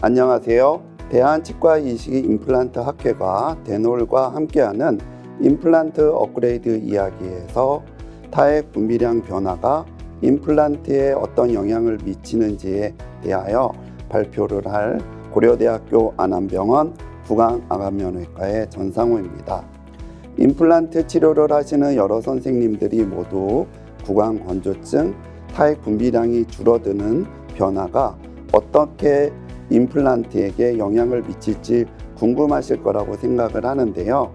안녕하세요. 대한치과이식 임플란트 학회가 데놀과 함께하는 임플란트 업그레이드 이야기에서 타액 분비량 변화가 임플란트에 어떤 영향을 미치는지에 대하여 발표를 할 고려대학교 안암병원 구강암면외과의 전상우입니다. 임플란트 치료를 하시는 여러 선생님들이 모두 구강건조증, 타액 분비량이 줄어드는 변화가 어떻게 임플란트에게 영향을 미칠지 궁금하실 거라고 생각을 하는데요.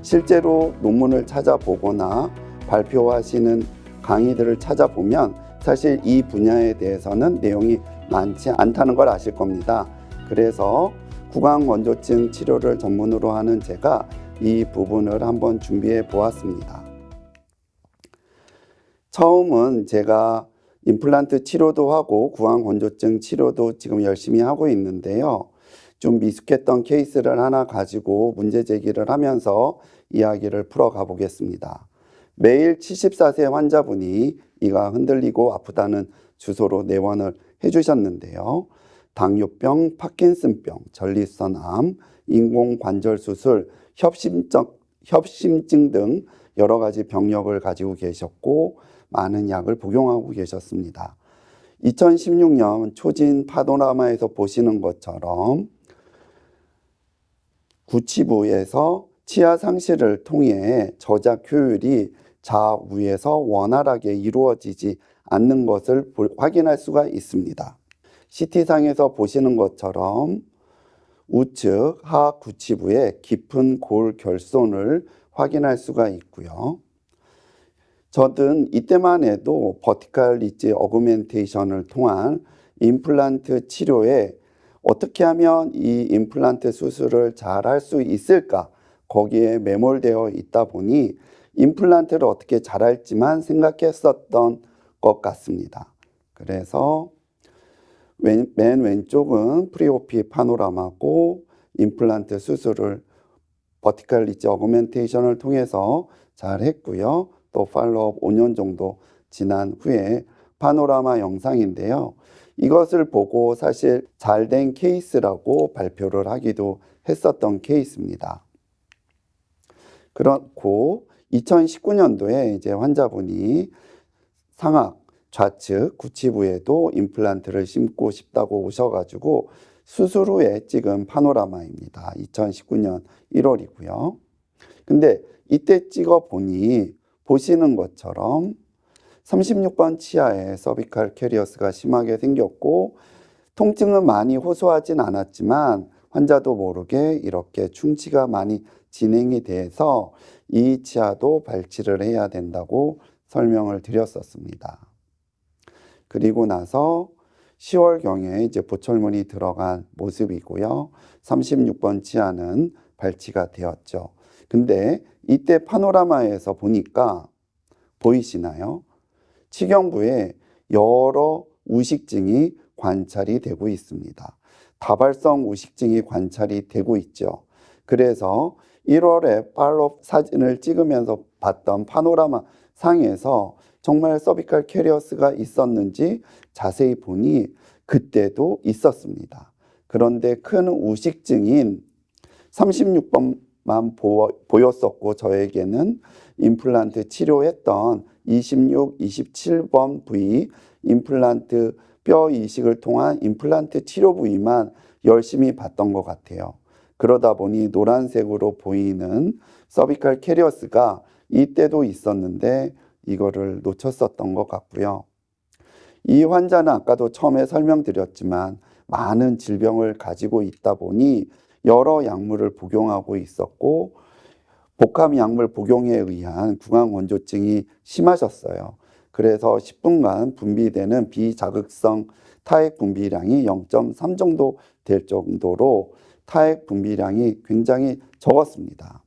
실제로 논문을 찾아보거나 발표하시는 강의들을 찾아보면 사실 이 분야에 대해서는 내용이 많지 않다는 걸 아실 겁니다. 그래서 구강건조증 치료를 전문으로 하는 제가 이 부분을 한번 준비해 보았습니다. 처음은 제가 임플란트 치료도 하고 구강건조증 치료도 지금 열심히 하고 있는데요. 좀 미숙했던 케이스를 하나 가지고 문제 제기를 하면서 이야기를 풀어가 보겠습니다. 매일 74세 환자분이 이가 흔들리고 아프다는 주소로 내원을 해주셨는데요. 당뇨병, 파킨슨병, 전립선암, 인공관절수술, 협심증 등 여러 가지 병력을 가지고 계셨고 많은 약을 복용하고 계셨습니다. 2016년 초진 파노라마에서 보시는 것처럼 구치부에서 치아 상실을 통해 저작 효율이 좌우에서 원활하게 이루어지지 않는 것을 확인할 수가 있습니다. CT상에서 보시는 것처럼 우측 하악 구치부에 깊은 골 결손을 확인할 수가 있고요. 저는 이때만 해도 버티컬 리지 어그멘테이션을 통한 임플란트 치료에 어떻게 하면 이 임플란트 수술을 잘 할 수 있을까 거기에 매몰되어 있다 보니 임플란트를 어떻게 잘할지만 생각했었던 것 같습니다. 그래서 맨 왼쪽은 프리오피 파노라마고 임플란트 수술을 버티컬 리지 어그멘테이션을 통해서 잘 했고요. 또 팔로업 5년 정도 지난 후에 파노라마 영상인데요. 이것을 보고 사실 잘된 케이스라고 발표를 하기도 했었던 케이스입니다. 그렇고 2019년도에 이제 환자분이 상악 좌측 구치부에도 임플란트를 심고 싶다고 오셔가지고 수술 후에 찍은 파노라마입니다. 2019년 1월이고요. 근데 이때 찍어 보니 보시는 것처럼 36번 치아에 서비컬 캐리어스가 심하게 생겼고 통증은 많이 호소하진 않았지만 환자도 모르게 이렇게 충치가 많이 진행이 돼서 이 치아도 발치를 해야 된다고 설명을 드렸었습니다. 그리고 나서 10월경에 이제 보철문이 들어간 모습이고요. 36번 치아는 발치가 되었죠. 근데 이때 파노라마에서 보니까 보이시나요? 치경부에 여러 우식증이 관찰이 되고 있습니다. 다발성 우식증이 관찰이 되고 있죠. 그래서 1월에 팔로업 사진을 찍으면서 봤던 파노라마 상에서 정말 서비컬 캐리어스가 있었는지 자세히 보니 그때도 있었습니다. 그런데 큰 우식증인 36번만 보였었고 저에게는 임플란트 치료했던 26, 27번 부위 임플란트 뼈 이식을 통한 임플란트 치료 부위만 열심히 봤던 것 같아요. 그러다 보니 노란색으로 보이는 서비컬 캐리어스가 이때도 있었는데 이거를 놓쳤었던 것 같고요. 이 환자는 아까도 처음에 설명드렸지만 많은 질병을 가지고 있다 보니 여러 약물을 복용하고 있었고 복합 약물 복용에 의한 구강건조증이 심하셨어요. 그래서 10분간 분비되는 비자극성 타액 분비량이 0.3 정도 될 정도로 타액 분비량이 굉장히 적었습니다.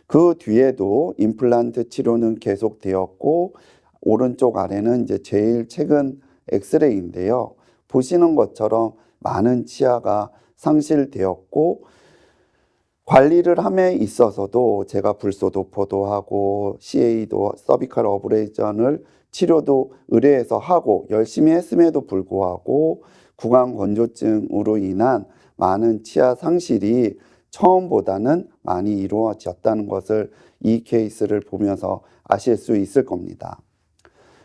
그 뒤에도 임플란트 치료는 계속되었고 오른쪽 아래는 이제 제일 최근 엑스레이인데요. 보시는 것처럼 많은 치아가 상실되었고 관리를 함에 있어서도 제가 불소도포도 하고 CA도 서비컬 어브레이전을 치료도 의뢰해서 하고 열심히 했음에도 불구하고 구강 건조증으로 인한 많은 치아 상실이 처음보다는 많이 이루어졌다는 것을 이 케이스를 보면서 아실 수 있을 겁니다.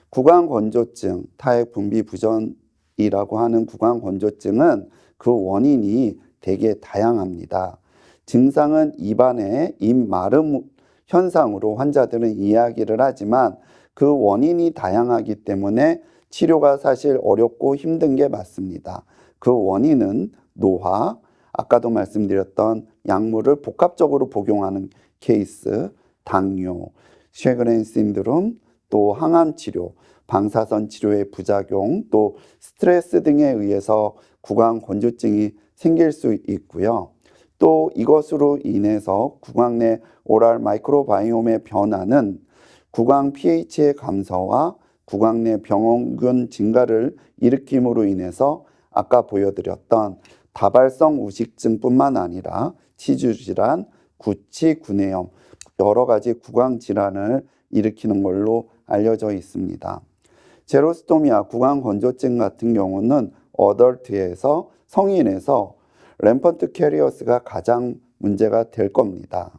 구강 건조증, 타액 분비 부전이라고 하는 구강 건조증은 그 원인이 되게 다양합니다. 증상은 입안의 입 마름 현상으로 환자들은 이야기를 하지만 그 원인이 다양하기 때문에 치료가 사실 어렵고 힘든 게 맞습니다. 그 원인은 노화, 아까도 말씀드렸던 약물을 복합적으로 복용하는 케이스, 당뇨, 쉐그렌 신드롬, 또 항암 치료, 방사선 치료의 부작용, 또 스트레스 등에 의해서 구강 건조증이 생길 수 있고요. 또 이것으로 인해서 구강 내 오랄 마이크로바이옴의 변화는 구강 pH의 감소와 구강 내 병원균 증가를 일으킴으로 인해서 아까 보여드렸던 다발성 우식증뿐만 아니라 치주질환, 구취, 구내염, 여러 가지 구강 질환을 일으키는 걸로 알려져 있습니다. 제로스토미아 구강 건조증 같은 경우는 어덜트에서 성인에서 램펀트 캐리어스가 가장 문제가 될 겁니다.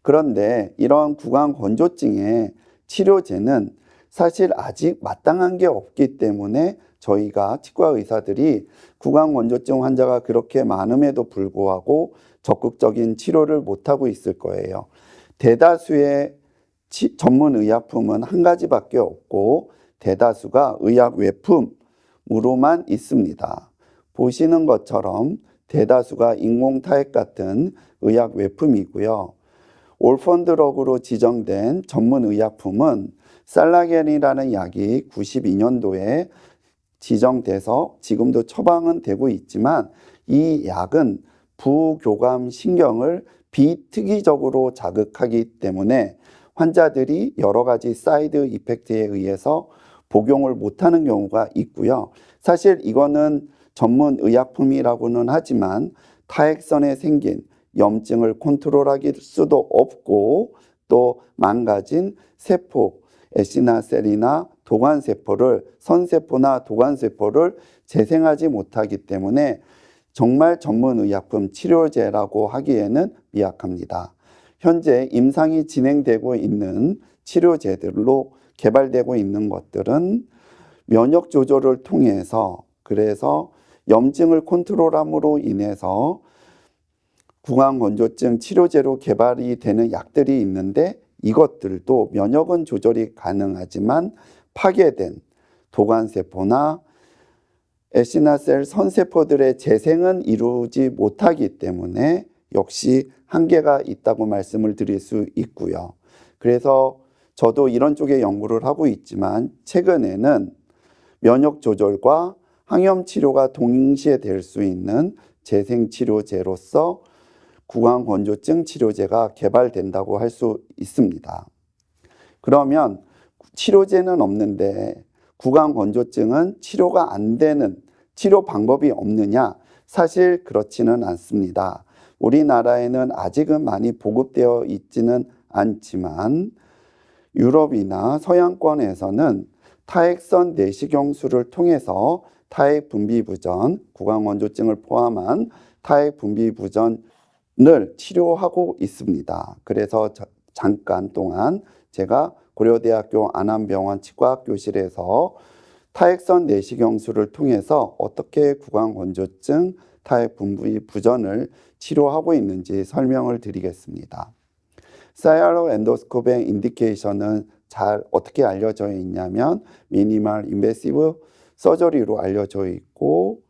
그런데 이런 구강 건조증의 치료제는 사실 아직 마땅한 게 없기 때문에 저희가 치과 의사들이 구강 건조증 환자가 그렇게 많음에도 불구하고 적극적인 치료를 못하고 있을 거예요. 대다수의 전문 의약품은 한 가지밖에 없고 대다수가 의약 외품으로만 있습니다. 보시는 것처럼 대다수가 인공타액 같은 의약 외품이고요. 올펀 드럭으로 지정된 전문 의약품은 살라겐이라는 약이 92년도에 지정돼서 지금도 처방은 되고 있지만 이 약은 부교감 신경을 비특이적으로 자극하기 때문에 환자들이 여러 가지 사이드 이펙트에 의해서 복용을 못하는 경우가 있고요. 사실 이거는 전문 의약품이라고는 하지만 타액선에 생긴 염증을 컨트롤할 수도 없고 또 망가진 세포, 에시나셀이나 도관세포를 선세포나 도관세포를 재생하지 못하기 때문에 정말 전문의약품 치료제라고 하기에는 미약합니다. 현재 임상이 진행되고 있는 치료제들로 개발되고 있는 것들은 면역 조절을 통해서 그래서 염증을 컨트롤함으로 인해서 구강 건조증 치료제로 개발이 되는 약들이 있는데 이것들도 면역은 조절이 가능하지만 파괴된 도관세포나 에시나셀 선세포들의 재생은 이루지 못하기 때문에 역시 한계가 있다고 말씀을 드릴 수 있고요. 그래서 저도 이런 쪽의 연구를 하고 있지만 최근에는 면역 조절과 항염 치료가 동시에 될 수 있는 재생 치료제로서 구강 건조증 치료제가 개발된다고 할 수 있습니다. 그러면 치료제는 없는데 구강 건조증은 치료가 안 되는 치료 방법이 없느냐? 사실 그렇지는 않습니다. 우리나라에는 아직은 많이 보급되어 있지는 않지만 유럽이나 서양권에서는 타액선 내시경술을 통해서 타액 분비 부전, 구강 건조증을 포함한 타액 분비 부전을 치료하고 있습니다. 그래서 잠깐 동안 제가 고려대학교 안암병원 치과학교실에서 타액선 내시경술을 통해서 어떻게 구강 건조증, 타액 분비 부전을 치료하고 있는지 설명을 드리겠습니다. 사이로 엔도스코프의 인디케이션은 잘 어떻게 알려져 있냐면 미니멀 인베시브 서저리로 알려져 있고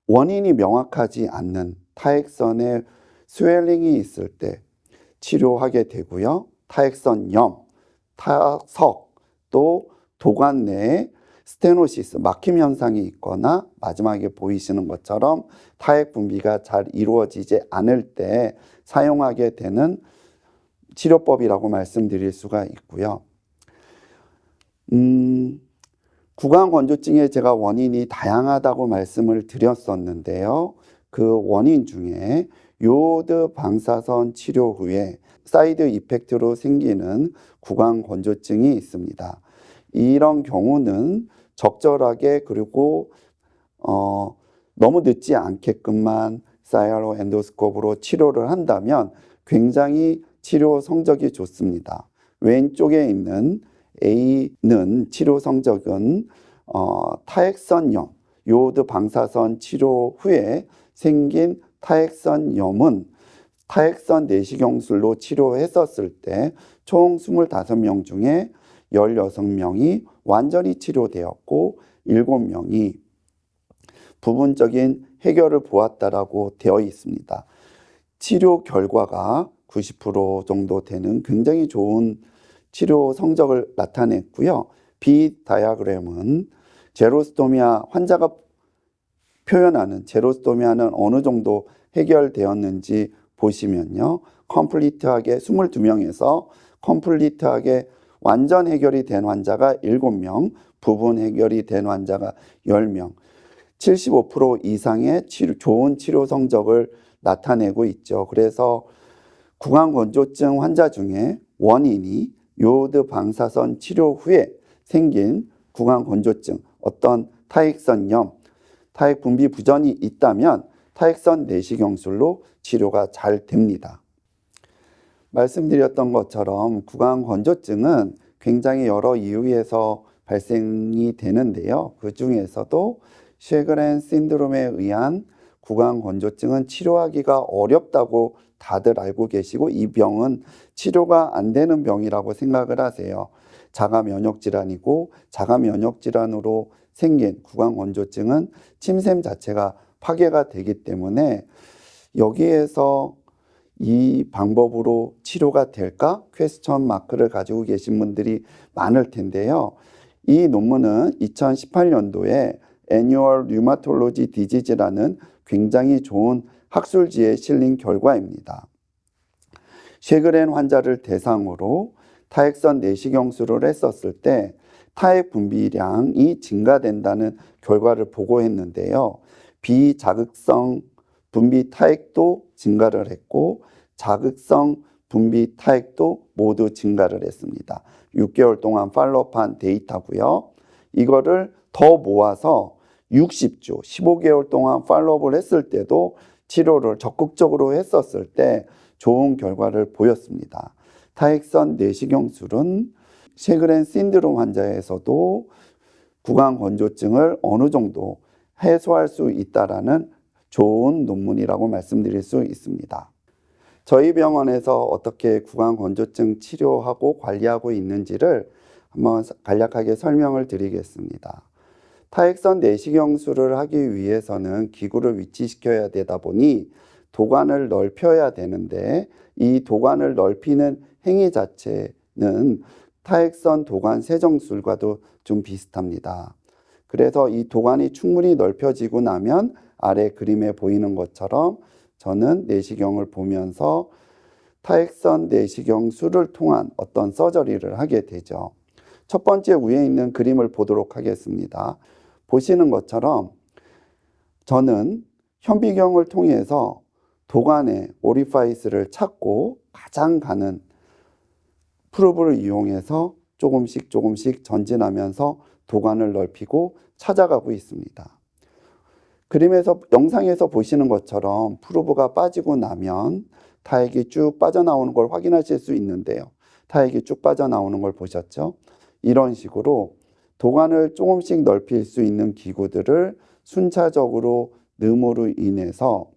원인이 명확하지 않는 타액선에 스웰링이 있을 때 치료하게 되고요. 타액선염, 타석, 또 도관 내에 스테노시스, 막힘 현상이 있거나 마지막에 보이시는 것처럼 타액 분비가 잘 이루어지지 않을 때 사용하게 되는 치료법이라고 말씀드릴 수가 있고요. 구강 건조증에 제가 원인이 다양하다고 말씀을 드렸었는데요. 그 원인 중에 요오드 방사선 치료 후에 사이드 이펙트로 생기는 구강 건조증이 있습니다. 이런 경우는 적절하게 그리고 너무 늦지 않게끔만 사이로 엔도스코프로 치료를 한다면 굉장히 치료 성적이 좋습니다. 왼쪽에 있는 A는 치료 성적은 타액선염, 요오드 방사선 치료 후에 생긴 타액선염은 타액선 내시경술로 치료했었을 때 총 25명 중에 16명이 완전히 치료되었고 7명이 부분적인 해결을 보았다라고 되어 있습니다. 치료 결과가 90% 정도 되는 굉장히 좋은 치료 성적을 나타냈고요. B 다이아그램은 제로스토미아 환자가 표현하는 제로스토미아는 어느 정도 해결되었는지 보시면요. 컴플리트하게 22명에서 컴플리트하게 완전 해결이 된 환자가 7명, 부분 해결이 된 환자가 10명, 75% 이상의 좋은 치료 성적을 나타내고 있죠. 그래서 구강건조증 환자 중에 원인이 요오드 방사선 치료 후에 생긴 구강건조증, 어떤 타액선염, 타액 분비 부전이 있다면 타액선 내시경술로 치료가 잘 됩니다. 말씀드렸던 것처럼 구강건조증은 굉장히 여러 이유에서 발생이 되는데요. 그 중에서도 쉐그렌 신드롬에 의한 구강건조증은 치료하기가 어렵다고 다들 알고 계시고 이 병은 치료가 안 되는 병이라고 생각을 하세요. 자가 면역 질환이고 자가 면역 질환으로 생긴 구강건조증은 침샘 자체가 파괴가 되기 때문에 여기에서 이 방법으로 치료가 될까? 퀘스천 마크를 가지고 계신 분들이 많을 텐데요. 이 논문은 2018년도에 Annual Rheumatology Disease라는 굉장히 좋은 학술지에 실린 결과입니다. 쉐그렌 환자를 대상으로 타액선 내시경술을 했었을 때 타액 분비량이 증가된다는 결과를 보고했는데요. 비자극성 분비 타액도 증가를 했고 자극성 분비 타액도 모두 증가를 했습니다. 6개월 동안 팔로우한 데이터고요. 이거를 더 모아서 60주, 15개월 동안 팔로우를 했을 때도 치료를 적극적으로 했었을 때 좋은 결과를 보였습니다. 타액선 내시경술은 쉐그렌 신드롬 환자에서도 구강건조증을 어느 정도 해소할 수 있다라는 좋은 논문이라고 말씀드릴 수 있습니다. 저희 병원에서 어떻게 구강건조증 치료하고 관리하고 있는지를 한번 간략하게 설명을 드리겠습니다. 타액선 내시경술을 하기 위해서는 기구를 위치시켜야 되다 보니 도관을 넓혀야 되는데 이 도관을 넓히는 행위 자체는 타액선 도관 세정술과도 좀 비슷합니다. 그래서 이 도관이 충분히 넓혀지고 나면 아래 그림에 보이는 것처럼 저는 내시경을 보면서 타액선 내시경술을 통한 어떤 서저리를 하게 되죠. 첫 번째 위에 있는 그림을 보도록 하겠습니다. 보시는 것처럼 저는 현미경을 통해서 도관의 오리파이스를 찾고 가장 가는 프로브를 이용해서 조금씩 전진하면서 도관을 넓히고 찾아가고 있습니다. 영상에서 보시는 것처럼 프로브가 빠지고 나면 타액이 쭉 빠져나오는 걸 확인하실 수 있는데요. 타액이 쭉 빠져나오는 걸 보셨죠? 이런 식으로 도관을 조금씩 넓힐 수 있는 기구들을 순차적으로 넣음으로 인해서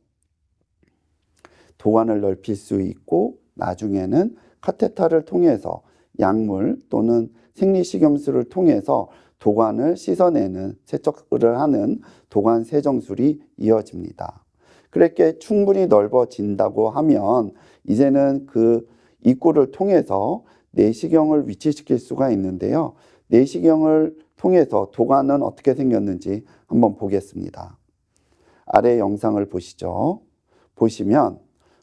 도관을 넓힐 수 있고 나중에는 카테터를 통해서 약물 또는 생리식염수를 통해서 도관을 씻어내는 세척을 하는 도관 세정술이 이어집니다. 그렇게 충분히 넓어진다고 하면 이제는 그 입구를 통해서 내시경을 위치시킬 수가 있는데요. 내시경을 통해서 도관은 어떻게 생겼는지 한번 보겠습니다. 아래 영상을 보시죠. 보시면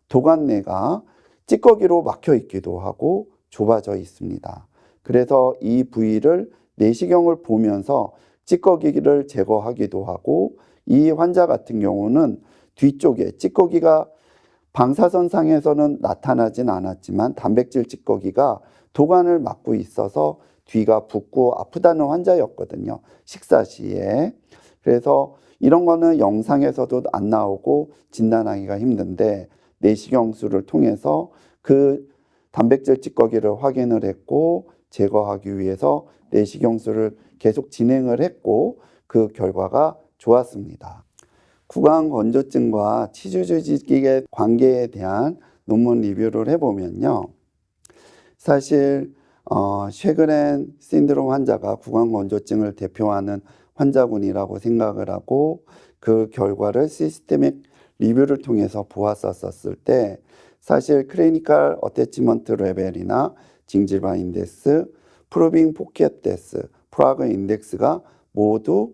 도관 내가 찌꺼기로 막혀 있기도 하고 좁아져 있습니다. 그래서 이 부위를 내시경을 보면서 찌꺼기를 제거하기도 하고 이 환자 같은 경우는 뒤쪽에 찌꺼기가 방사선상에서는 나타나진 않았지만 단백질 찌꺼기가 도관을 막고 있어서 뒤가 붓고 아프다는 환자였거든요. 식사 시에. 그래서 이런 거는 영상에서도 안 나오고 진단하기가 힘든데 내시경술을 통해서 그 단백질 찌꺼기를 확인을 했고 제거하기 위해서 내시경술을 계속 진행을 했고 그 결과가 좋았습니다. 구강건조증과 치주조직의 관계에 대한 논문 리뷰를 해보면요. 사실 쉐그렌 신드롬 환자가 구강건조증을 대표하는 환자군이라고 생각을 하고 그 결과를 시스테믹 리뷰를 통해서 보았었을 때 사실 클리니컬 어태치먼트 레벨이나 징질바 인덱스, 프로빙 포켓 데스, 프라그 인덱스가 모두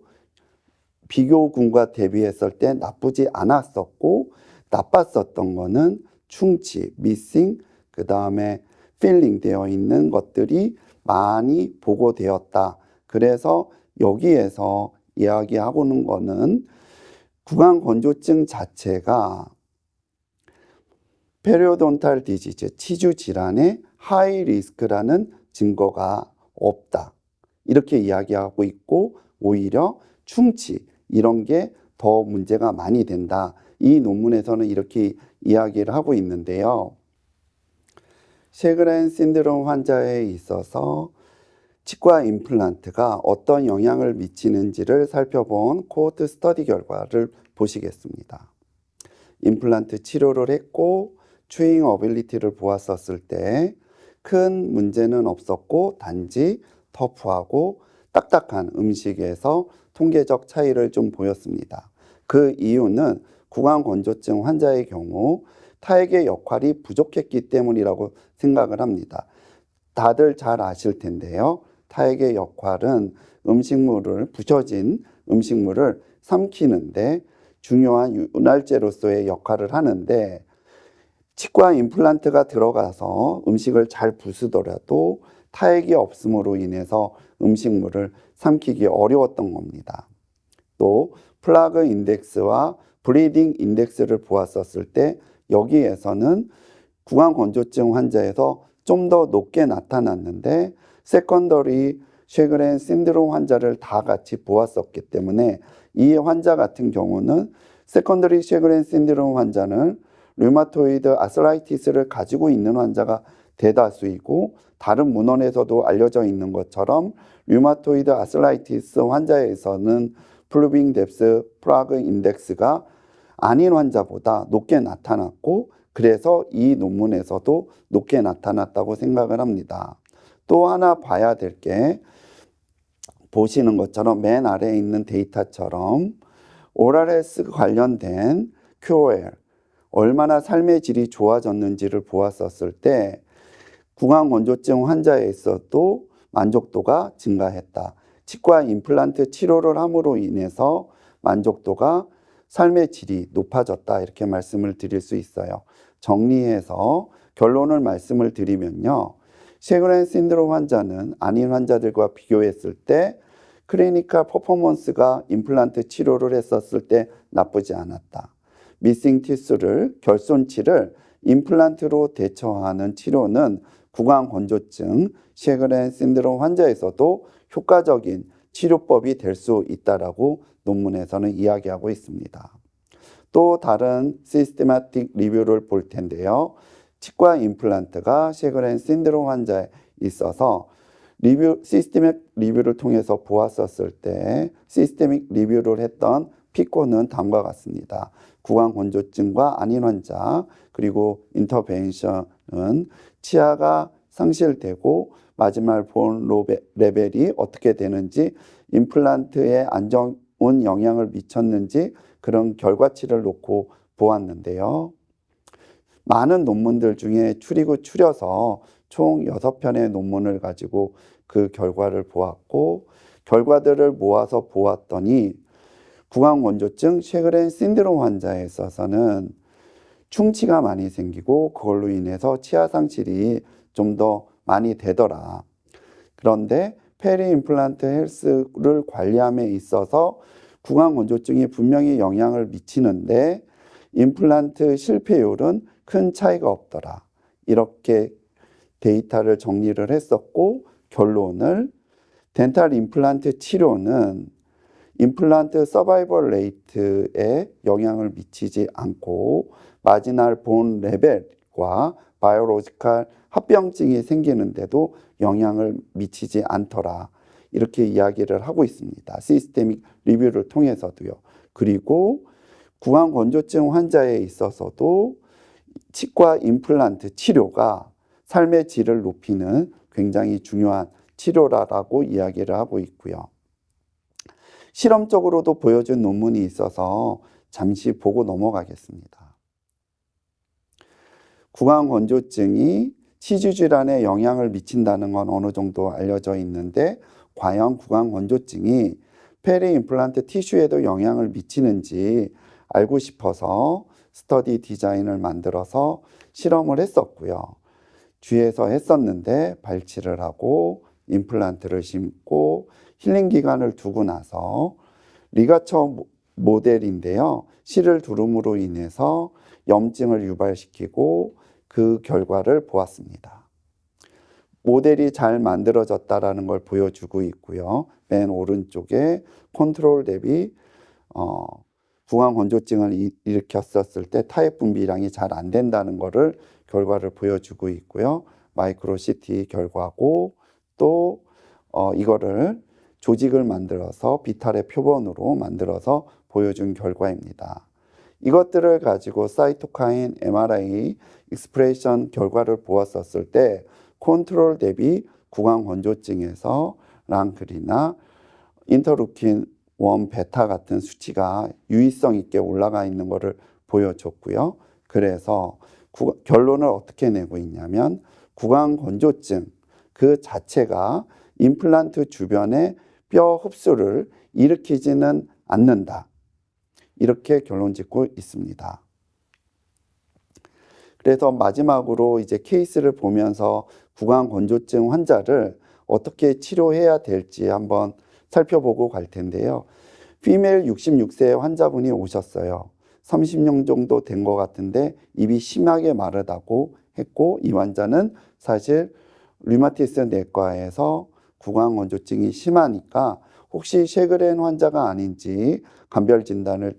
비교군과 대비했을 때 나쁘지 않았었고 나빴었던 거는 충치, 미싱, 그 다음에 필링 되어 있는 것들이 많이 보고되었다. 그래서 여기에서 이야기하고는 거는 구강건조증 자체가 페리오돈탈 디지즈, 치주 질환의 하이 리스크라는 증거가 없다. 이렇게 이야기하고 있고 오히려 충치 이런 게 더 문제가 많이 된다. 이 논문에서는 이렇게 이야기를 하고 있는데요. 쉐그렌 신드롬 환자에 있어서 치과 임플란트가 어떤 영향을 미치는지를 살펴본 코호트 스터디 결과를 보시겠습니다. 임플란트 치료를 했고 추잉 어빌리티를 보았었을 때 큰 문제는 없었고 단지 터프하고 딱딱한 음식에서 통계적 차이를 좀 보였습니다. 그 이유는 구강건조증 환자의 경우 타액의 역할이 부족했기 때문이라고 생각을 합니다. 다들 잘 아실 텐데요. 타액의 역할은 부셔진 음식물을 삼키는데 중요한 윤활제로서의 역할을 하는데 치과 임플란트가 들어가서 음식을 잘 부수더라도 타액이 없음으로 인해서 음식물을 삼키기 어려웠던 겁니다. 또 플라그 인덱스와 브리딩 인덱스를 보았었을 때 여기에서는 구강건조증 환자에서 좀 더 높게 나타났는데 세컨더리 쉐그렌 신드롬 환자를 다 같이 보았었기 때문에 이 환자 같은 경우는 세컨더리 쉐그렌 신드롬 환자는 류마토이드 아스라이티스를 가지고 있는 환자가 대다수이고 다른 문헌에서도 알려져 있는 것처럼 류마토이드 아스라이티스 환자에서는 플루빙 뎁스 프라그 인덱스가 아닌 환자보다 높게 나타났고 그래서 이 논문에서도 높게 나타났다고 생각을 합니다. 또 하나 봐야 될 게 보시는 것처럼 맨 아래에 있는 데이터처럼 오랄헬스 관련된 QOL 얼마나 삶의 질이 좋아졌는지를 보았었을 때 구강건조증 환자에 있어도 만족도가 증가했다. 치과 임플란트 치료를 함으로 인해서 만족도가 삶의 질이 높아졌다. 이렇게 말씀을 드릴 수 있어요. 정리해서 결론을 말씀을 드리면요. 쉐그렌 신드롬 환자는 아닌 환자들과 비교했을 때 클리니컬 퍼포먼스가 임플란트 치료를 했었을 때 나쁘지 않았다. 미싱 티스를 결손치를 임플란트로 대처하는 치료는 구강건조증 쉐그렌 신드롬 환자에서도 효과적인 치료법이 될 수 있다라고 논문에서는 이야기하고 있습니다. 또 다른 시스테마틱 리뷰를 볼 텐데요. 치과 임플란트가 쉐그렌 신드롬 환자에 있어서 시스테믹 리뷰를 통해서 보았었을 때 시스테믹 리뷰를 했던 피코는 다음과 같습니다. 구강건조증과 아닌 환자 그리고 인터벤션은 치아가 상실되고 마지막 본 레벨이 어떻게 되는지 임플란트에 안 좋은 영향을 미쳤는지 그런 결과치를 놓고 보았는데요. 많은 논문들 중에 추려서 총 6편의 논문을 가지고 그 결과를 보았고 결과들을 모아서 보았더니 구강건조증 쉐그렌 신드롬 환자에 있어서는 충치가 많이 생기고 그걸로 인해서 치아 상실이 좀 더 많이 되더라. 그런데 페리 임플란트 헬스를 관리함에 있어서 구강건조증이 분명히 영향을 미치는데 임플란트 실패율은 큰 차이가 없더라. 이렇게 데이터를 정리를 했었고 결론을 덴탈 임플란트 치료는 임플란트 서바이벌 레이트에 영향을 미치지 않고 마지날 본 레벨과 바이오로지컬 합병증이 생기는데도 영향을 미치지 않더라. 이렇게 이야기를 하고 있습니다. 시스테믹 리뷰를 통해서도요. 그리고 구강건조증 환자에 있어서도 치과 임플란트 치료가 삶의 질을 높이는 굉장히 중요한 치료라고 이야기를 하고 있고요. 실험적으로도 보여준 논문이 있어서 잠시 보고 넘어가겠습니다. 구강건조증이 치주질환에 영향을 미친다는 건 어느 정도 알려져 있는데 과연 구강건조증이 페리 임플란트 티슈에도 영향을 미치는지 알고 싶어서 스터디 디자인을 만들어서 실험을 했었고요. 쥐에서 했었는데 발치를 하고 임플란트를 심고 힐링 기간을 두고 나서 리가처 모델인데요. 실을 두름으로 인해서 염증을 유발시키고 그 결과를 보았습니다. 모델이 잘 만들어졌다는 걸 보여주고 있고요. 맨 오른쪽에 컨트롤 대비 구강건조증을 일으켰었을 때 타액 분비량이 잘 안 된다는 것을 결과를 보여주고 있고요. 마이크로 CT 결과고 또 이거를 조직을 만들어서 비탈의 표본으로 만들어서 보여준 결과입니다. 이것들을 가지고 사이토카인 MRI 익스프레션 결과를 보았었을 때 컨트롤 대비 구강건조증에서 랑클이나 인터루킨 1 베타 같은 수치가 유의성 있게 올라가 있는 것을 보여줬고요. 그래서 결론을 어떻게 내고 있냐면 구강건조증 그 자체가 임플란트 주변의 뼈 흡수를 일으키지는 않는다. 이렇게 결론 짓고 있습니다. 그래서 마지막으로 이제 케이스를 보면서 구강건조증 환자를 어떻게 치료해야 될지 한번 살펴보고 갈 텐데요. 피메일 66세 환자분이 오셨어요. 30년 정도 된 것 같은데 입이 심하게 마르다고 했고 이 환자는 사실 류마티스 내과에서 구강건조증이 심하니까 혹시 쉐그렌 환자가 아닌지 감별 진단을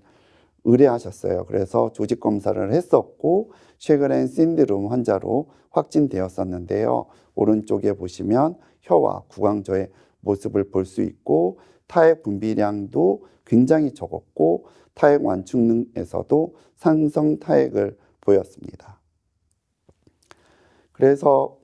의뢰하셨어요. 그래서 조직 검사를 했었고 쉐그렌 신드롬 환자로 확진되었었는데요. 오른쪽에 보시면 혀와 구강저의 모습을 볼 수 있고 타액 분비량도 굉장히 적었고 타액 완충에서도 상성 타액을 보였습니다. 그래서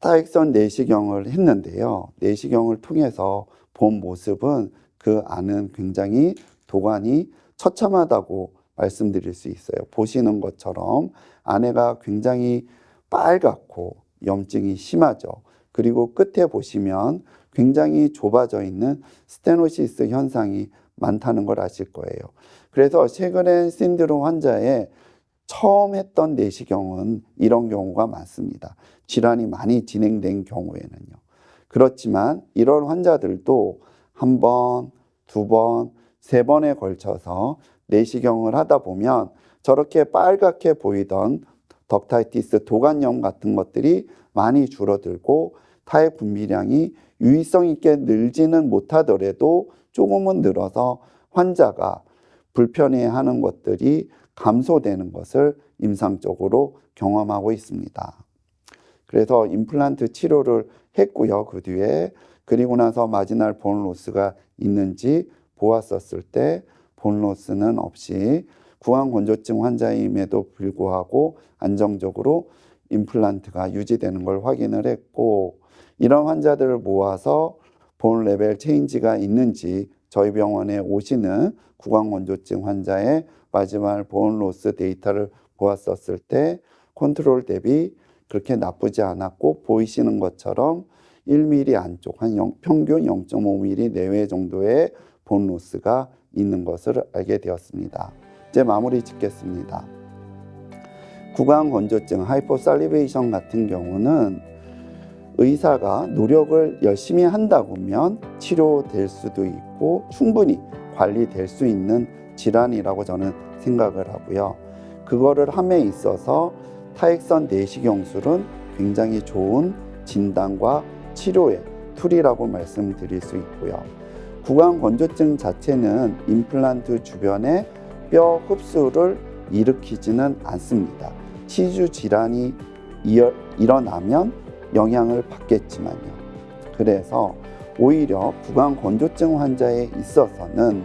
타액선 내시경을 했는데요. 내시경을 통해서 본 모습은 그 안은 굉장히 도관이 처참하다고 말씀드릴 수 있어요. 보시는 것처럼 안에가 굉장히 빨갛고 염증이 심하죠. 그리고 끝에 보시면 굉장히 좁아져 있는 스테노시스 현상이 많다는 걸 아실 거예요. 그래서 쉐그렌 신드롬 환자의 처음 했던 내시경은 이런 경우가 많습니다. 질환이 많이 진행된 경우에는요. 그렇지만 이런 환자들도 한 번, 두 번, 세 번에 걸쳐서 내시경을 하다 보면 저렇게 빨갛게 보이던 덕타이티스 도관염 같은 것들이 많이 줄어들고 타액 분비량이 유의성 있게 늘지는 못하더라도 조금은 늘어서 환자가 불편해하는 것들이 감소되는 것을 임상적으로 경험하고 있습니다. 그래서 임플란트 치료를 했고요. 그 뒤에 그리고 나서 마지날 본 로스가 있는지 보았었을 때 본 로스는 없이 구강건조증 환자임에도 불구하고 안정적으로 임플란트가 유지되는 걸 확인을 했고 이런 환자들을 모아서 본 레벨 체인지가 있는지 저희 병원에 오시는 구강건조증 환자의 마지막 본 로스 데이터를 보았었을 때 컨트롤 대비 그렇게 나쁘지 않았고 보이시는 것처럼 1mm 안쪽 한 평균 0.5mm 내외 정도의 본 로스가 있는 것을 알게 되었습니다. 이제 마무리 짓겠습니다. 구강건조증 하이포살리베이션 같은 경우는 의사가 노력을 열심히 한다 보면 치료될 수도 있고 충분히 관리될 수 있는 질환이라고 저는 생각을 하고요. 그거를 함에 있어서 타액선 내시경술은 굉장히 좋은 진단과 치료의 툴이라고 말씀드릴 수 있고요. 구강 건조증 자체는 임플란트 주변에 뼈 흡수를 일으키지는 않습니다. 치주 질환이 일어나면 영향을 받겠지만요. 그래서 오히려 구강 건조증 환자에 있어서는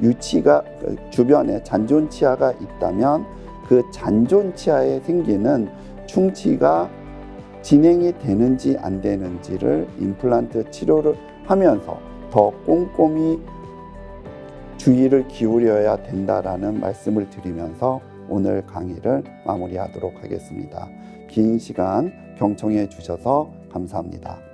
유치가 주변에 잔존 치아가 있다면 그 잔존 치아에 생기는 충치가 진행이 되는지 안 되는지를 임플란트 치료를 하면서 더 꼼꼼히 주의를 기울여야 된다라는 말씀을 드리면서 오늘 강의를 마무리하도록 하겠습니다. 긴 시간 경청해 주셔서 감사합니다.